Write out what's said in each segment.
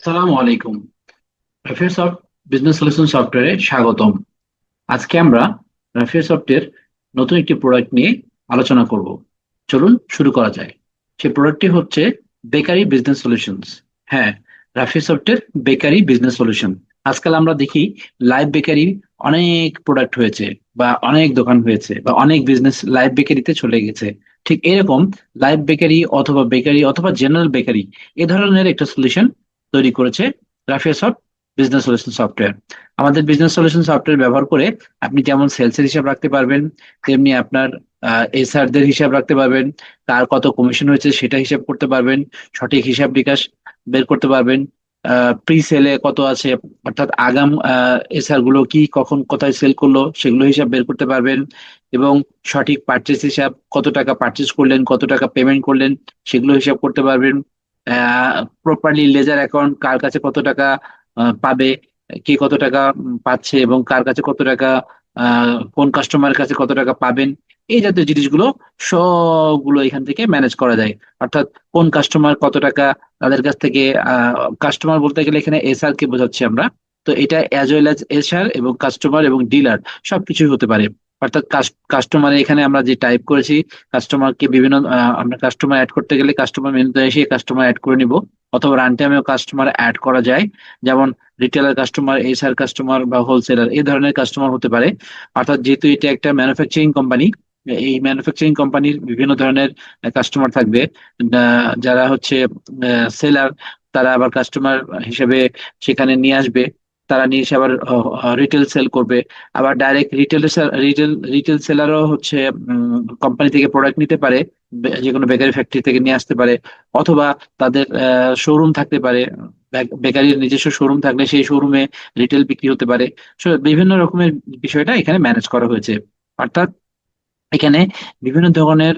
সালামু আলাইকুম। Rafia soft business solution সফটওয়্যারে স্বাগতম। আজকে আমরা রাফিয়া সফটের নতুন একটি প্রোডাক্ট নিয়ে আলোচনা করব। চলুন শুরু করা যায়। সেই প্রোডাক্টটি হচ্ছে বেকারি বিজনেস সলিউশনস। হ্যাঁ, রাফিয়া সফটের বেকারি বিজনেস সলিউশন। আজকাল আমরা দেখি লাইভ বেকারি অনেক প্রোডাক্ট হয়েছে, বা অনেক দোকান হয়েছে, বা অনেক বিজনেস লাইভ বেকারিতে চলে গেছে। ঠিক এরকম লাইভ বেকারি অথবা জেনারেল বেকারি এ ধরনের একটা সলিউশন তৈরি করেছে Rafia soft business solution software. আমাদের বিজনেস সলিউশন সফটওয়্যার ব্যবহার করে আপনি যেমন সেলসের হিসাব রাখতে পারবেন, তেমনি আপনার এসআর দের হিসাব রাখতে পারবেন, কার কত কমিশন হয়েছে সেটা হিসাব করতে পারবেন, সঠিক হিসাব বিকাশ বের করতে পারবেন, প্রি সেলে কত আছে, অর্থাৎ আগাম এসআর গুলো কি কখন কোথায় সেল করলো সেগুলো হিসাব বের করতে পারবেন, এবং সঠিক পারচেস হিসাব, কত টাকা পারচেস করলেন, কত টাকা পেমেন্ট করলেন সেগুলো হিসাব করতে পারবেন। প্রপারলি লেজার অ্যাকাউন্ট কার কাছে কত টাকা পাবে, কে কত টাকা পাচ্ছে, এবং কার কাছে কত টাকা, কোন কাস্টমারের কাছে কত টাকা পাবেন, এই জাতীয় জিনিসগুলো সবগুলো এখান থেকে ম্যানেজ করা যায়। অর্থাৎ কোন কাস্টমার কত টাকা তাদের কাছ থেকে, কাস্টমার বলতে গেলে এখানে এসআর কে বোঝাচ্ছি আমরা। তো এটা অ্যাজ ওয়েল অ্যাজ এসআর এবং কাস্টমার এবং ডিলার সবকিছুই হতে পারে। অর্থাৎ কাস্টমার এখানে আমরা যে টাইপ করেছি, কাস্টমারকে বিভিন্ন আমরা কাস্টমার অ্যাড করতে গেলে কাস্টমার মেনুতে এসে কাস্টমার অ্যাড করে নিব, অথবা রান টাইমেও কাস্টমার অ্যাড করা যায়। যেমন রিটেলার কাস্টমার, এসআর কাস্টমার বা হোলসেলার এই ধরনের কাস্টমার হতে পারে। অর্থাৎ যেহেতু এটা একটা ম্যানুফ্যাকচারিং কোম্পানি, এই ম্যানুফ্যাকচারিং কোম্পানির বিভিন্ন ধরনের কাস্টমার থাকবে। যারা হচ্ছে সেলার, তারা আবার কাস্টমার হিসেবে সেখানে নিয়ে আসবে, তারা নিয়ে এসে আবার রিটেল সেল করবে। আবার ডাইরেক্ট রিটেল সেলারও হচ্ছে কোম্পানি থেকে প্রোডাক্ট নিতে পারে, যে কোনো বেকারি ফ্যাক্টরি থেকে নিয়ে আসতে পারে, অথবা তাদের শোরুম থাকতে পারে। বেকারির নিজস্ব শোরুম থাকলে সেই শোরুমে রিটেল বিক্রি হতে পারে। বিভিন্ন রকমের বিষয়টা এখানে ম্যানেজ করা হয়েছে। অর্থাৎ এখানে বিভিন্ন ধরনের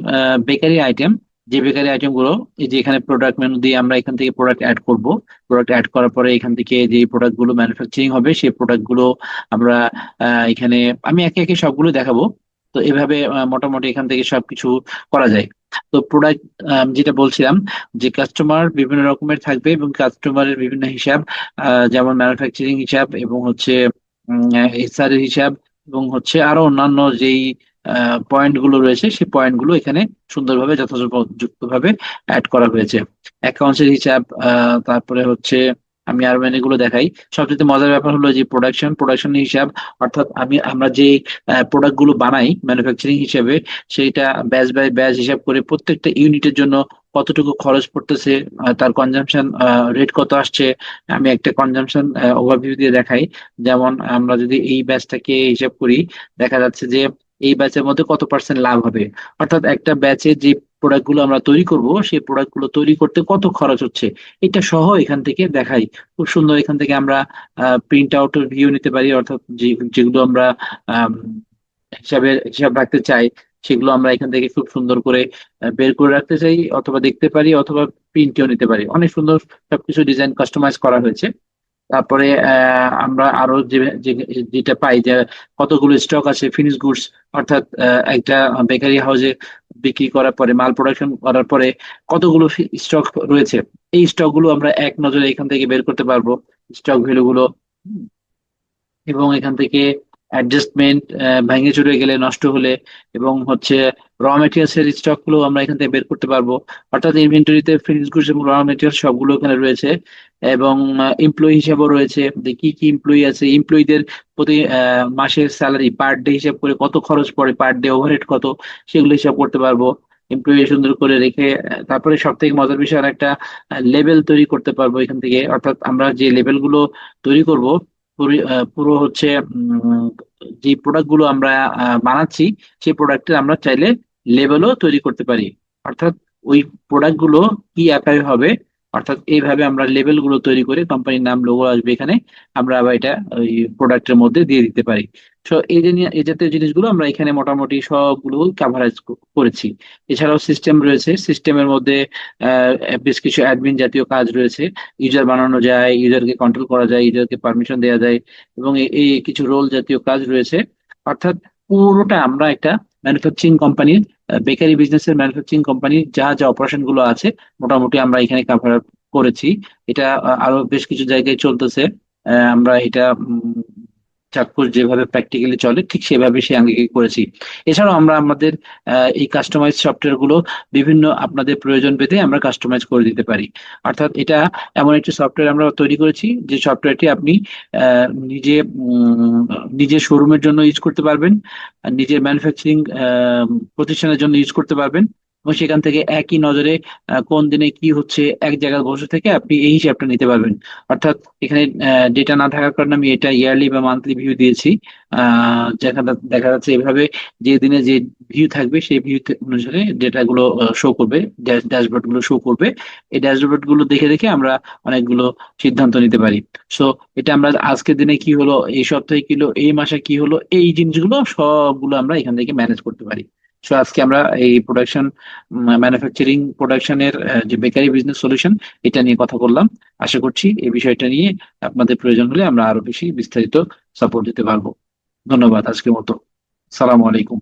বেকারি আইটেম, যে বেকারি আইটেম গুলো এই যে এখানে প্রোডাক্ট মেনু দিয়ে আমরা এখান থেকে প্রোডাক্ট অ্যাড করব। প্রোডাক্ট অ্যাড করার পরে এখান থেকে যে প্রোডাক্ট গুলো ম্যানুফ্যাকচারিং হবে সেই প্রোডাক্ট গুলো আমরা এখানে আমি একে একে সবগুলো দেখাবো। তো এভাবে মোটামুটি এখান থেকে সবকিছু করা যায়। তো প্রোডাক্ট যেটা বলছিলাম, যে কাস্টমার বিভিন্ন রকমের থাকবে এবং কাস্টমারের বিভিন্ন হিসাব, যেমন ম্যানুফ্যাকচারিং হিসাব এবং হচ্ছে এসআর এর হিসাব, এবং হচ্ছে আরো অন্যান্য যেই পয়েন্ট গুলো রয়েছে সেই পয়েন্ট গুলো এখানে সুন্দরভাবে যথাযথ ভাবে অ্যাড করা হয়েছে। অ্যাকাউন্টস এর হিসাব, তারপরে হচ্ছে আমি আর এগুলো দেখাই। সবচেয়ে মজার ব্যাপার হলো যে প্রোডাকশন হিসাব। অর্থাৎ আমরা যে প্রোডাক্ট গুলো বানাই ম্যানুফ্যাকচারিং হিসাবে, সেইটা ব্যাচ বাই ব্যাচ হিসাব করে প্রত্যেকটা ইউনিটের জন্য কতটুকু খরচ পড়তেছে, তার কনজাম্পশন রেট কত আসছে। আমি একটা কনজাম্পশন ওভারভিউ দিয়ে দেখাই। যেমন আমরা যদি এই ব্যাচটাকে হিসাব করি, দেখা যাচ্ছে যে এই ব্যাচের মধ্যে কত পার্সেন্ট লাভ হবে। অর্থাৎ একটা ব্যাচে যে প্রোডাক্ট গুলো আমরা তৈরি করব সেই প্রোডাক্ট গুলো তৈরি করতে কত খরচ হচ্ছে, এটা সহ এখান থেকে দেখাই। খুব সুন্দর এখান থেকে আমরা প্রিন্ট আউটের ভিউ নিতে পারি। অর্থাৎ যেগুলো আমরা আম, হিসাব রাখতে চাই, সেগুলো আমরা এখান থেকে খুব সুন্দর করে বের করে রাখতে চাই, অথবা দেখতে পারি, অথবা প্রিন্টও নিতে পারি। অনেক সুন্দর সবকিছু ডিজাইন কাস্টমাইজ করা হয়েছে। তারপরে আমরা আরো যেটা পাই যে কতগুলো স্টক আছে ফিনিশ গুডস। অর্থাৎ একটা বেকারি হাউসে বিক্রি করার পরে, মাল প্রোডাকশন করার পরে কতগুলো স্টক রয়েছে, এই স্টক গুলো আমরা এক নজরে এখান থেকে বের করতে পারবো, স্টক ভ্যালু গুলো। এবং এখান থেকে অ্যাডজাস্টমেন্ট, ভেঙে চুরে গেলে, নষ্ট হলে, এবং হচ্ছে র মেটেরিয়ালস এর স্টক গুলো আমরা এখান থেকে বের করতে পারবো। অর্থাৎ ইনভেন্টরিতে ফিনিশ গুডস এবং র মেটেরিয়াল সবগুলো এখানে রয়েছে। এবং এমপ্লয়ি হিসাবও রয়েছে, যে কি কি এমপ্লয়ি আছে, এমপ্লয়ীদের প্রতি মাসের স্যালারি পার ডে হিসাব করে কত খরচ পড়ে, পার ডে ওভারহেড কত, সেগুলো হিসাব করতে পারবো। এমপ্লয়ি সুন্দর করে রেখে তারপরে সব থেকে মজার বিষয় আর একটা লেভেল তৈরি করতে পারবো এখান থেকে। অর্থাৎ আমরা যে লেভেল গুলো তৈরি করব, পুরো হচ্ছে যে প্রোডাক্ট গুলো আমরা বানাচ্ছি সেই প্রোডাক্টের আমরা চাইলে লেবেলও তৈরি করতে পারি। অর্থাৎ ওই প্রোডাক্ট গুলো কি আকারে হবে, অর্থাৎ এইভাবে আমরা লেবেল গুলো তৈরি করে কোম্পানির নাম, লোগো আসবে এখানে, আমরা আবার এটা ওই প্রোডাক্টের মধ্যে দিয়ে দিতে পারি। তো এই জাতীয় জিনিসগুলো আমরা এখানে মোটামুটি সবগুলো কাভারেজ করেছি। এছাড়াও সিস্টেম রয়েছে, সিস্টেমের মধ্যে বেশ কিছু অ্যাডমিন জাতীয় কাজ রয়েছে। ইউজার বানানো যায়, ইউজারকে কন্ট্রোল করা যায়, ইউজারকে পারমিশন দেওয়া যায়, এবং এই কিছু রোল জাতীয় কাজ রয়েছে। অর্থাৎ পুরোটা আমরা একটা ম্যানুফ্যাকচারিং কোম্পানির, বেকারি বিজনেসের ম্যানুফ্যাকচারিং কোম্পানির যা যা অপারেশন গুলো আছে মোটামুটি আমরা এখানে কাভার করেছি। এটা আরো বেশ কিছু জায়গায় চলতেছে। আমরা এটা চাক্ষুষ যেভাবে প্র্যাকটিক্যালি চলে ঠিক সেভাবে সে আঙ্গিকে করেছি। এছাড়াও আমরা আমাদের এই কাস্টমাইজ সফটওয়্যার গুলো বিভিন্ন আপনাদের প্রয়োজন ভেদে আমরা কাস্টমাইজ করে দিতে পারি। অর্থাৎ এটা এমন একটি সফটওয়্যার আমরা তৈরি করেছি যে সফটওয়্যারটি আপনি নিজে নিজের শোরুমের জন্য ইউজ করতে পারবেন, আর নিজের ম্যানুফ্যাকচারিং প্রতিষ্ঠানের জন্য ইউজ করতে পারবেন, এবং সেখান থেকে একই নজরে কোন দিনে কি হচ্ছে এক জায়গায় বসে থেকে আপনি এই হিসাবটা নিতে পারবেন। অর্থাৎ এখানে ডেটা না থাকার কারণে আমি এটা ইয়ারলি বা মান্থলি ভিউ দিয়েছি। যেখানে দেখা যাচ্ছে এভাবে যে দিনে যে ভিউ থাকবে সেই ভিউ অনুসারে ডেটা গুলো শো করবে, ড্যাশবোর্ড গুলো শো করবে। এই ড্যাশবোর্ড গুলো দেখে দেখে আমরা অনেকগুলো সিদ্ধান্ত নিতে পারি। সো এটা আমরা আজকের দিনে কি হলো, এই সপ্তাহে কি হলো, এই মাসে কি হলো, এই জিনিসগুলো সবগুলো আমরা এখান থেকে ম্যানেজ করতে পারি। সো আজকে আমরা এই প্রোডাকশন, ম্যানুফ্যাকচারিং প্রোডাকশনের যে বেকারি বিজনেস সলিউশন, এটা নিয়ে কথা বললাম। আশা করছি এই বিষয়টা নিয়ে আপনাদের প্রয়োজন হলে আমরা আরো বেশি বিস্তারিত সাপোর্ট দিতে পারবো। ধন্যবাদ আজকের মতো। সালামু আলাইকুম।